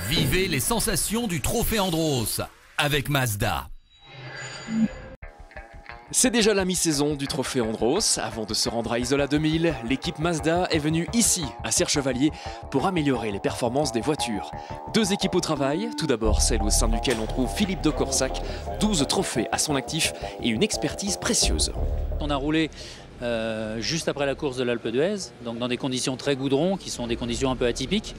Vivez les sensations du Trophée Andros avec Mazda. C'est déjà la mi-saison du Trophée Andros. Avant de se rendre à Isola 2000, l'équipe Mazda est venue ici, à Serre-Chevalier, pour améliorer les performances des voitures. Deux équipes au travail, tout d'abord celle au sein duquel on trouve Philippe de Corsac, 12 trophées à son actif et une expertise précieuse. On a roulé juste après la course de l'Alpe d'Huez, donc dans des conditions très goudron, qui sont des conditions un peu atypiques,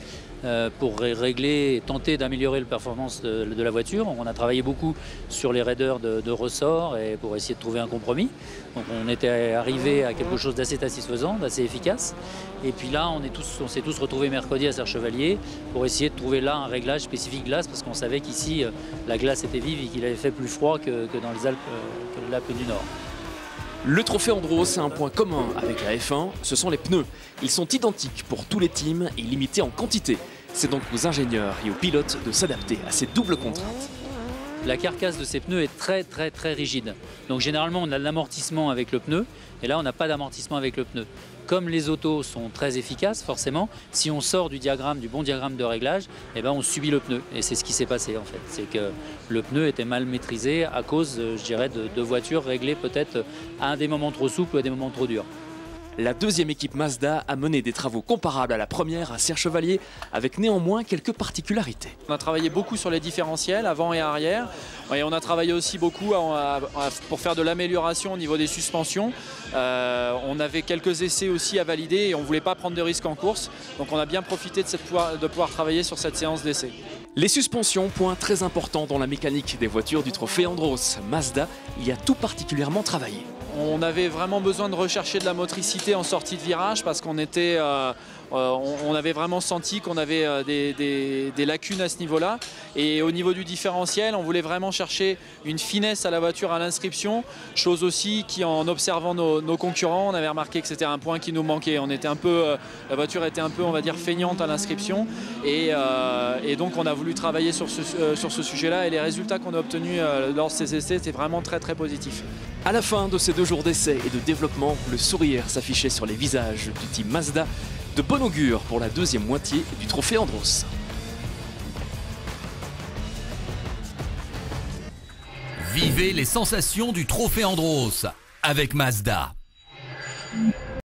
pour régler et tenter d'améliorer la performance de la voiture. On a travaillé beaucoup sur les raideurs de ressort et pour essayer de trouver un compromis. Donc on était arrivé à quelque chose d'assez satisfaisant, d'assez efficace. Et puis là, on s'est tous retrouvés mercredi à Serre-Chevalier pour essayer de trouver là un réglage spécifique glace, parce qu'on savait qu'ici, la glace était vive et qu'il avait fait plus froid que dans les Alpes, que l'Alpe du Nord. Le Trophée Andros a un point commun avec la F1, ce sont les pneus. Ils sont identiques pour tous les teams et limités en quantité. C'est donc aux ingénieurs et aux pilotes de s'adapter à ces doubles contraintes. La carcasse de ces pneus est très rigide. Donc généralement on a de l'amortissement avec le pneu et là on n'a pas d'amortissement avec le pneu. Comme les autos sont très efficaces, forcément, si on sort du bon diagramme de réglage, eh ben on subit le pneu. Et c'est ce qui s'est passé en fait. C'est que le pneu était mal maîtrisé à cause, je dirais, de voitures réglées peut-être à des moments trop souples ou à des moments trop durs. La deuxième équipe Mazda a mené des travaux comparables à la première à Serre-Chevalier, avec néanmoins quelques particularités. On a travaillé beaucoup sur les différentiels avant et arrière, et on a travaillé aussi beaucoup pour faire de l'amélioration au niveau des suspensions. On avait quelques essais aussi à valider et on ne voulait pas prendre de risques en course, donc on a bien profité de pouvoir travailler sur cette séance d'essai. Les suspensions, point très important dans la mécanique des voitures du Trophée Andros. Mazda y a tout particulièrement travaillé. On avait vraiment besoin de rechercher de la motricité en sortie de virage parce qu'on on avait vraiment senti qu'on avait des lacunes à ce niveau-là. Et au niveau du différentiel, on voulait vraiment chercher une finesse à la voiture à l'inscription. Chose aussi qui, en observant nos concurrents, on avait remarqué que c'était un point qui nous manquait. La voiture était un peu, on va dire, feignante à l'inscription. Et donc on a voulu travailler sur ce sujet-là. Et les résultats qu'on a obtenus lors de ces essais, étaient vraiment très positifs. À la fin de ces 2 jours d'essai et de développement, le sourire s'affichait sur les visages du team Mazda. De bon augure pour la deuxième moitié du Trophée Andros. Vivez les sensations du Trophée Andros avec Mazda.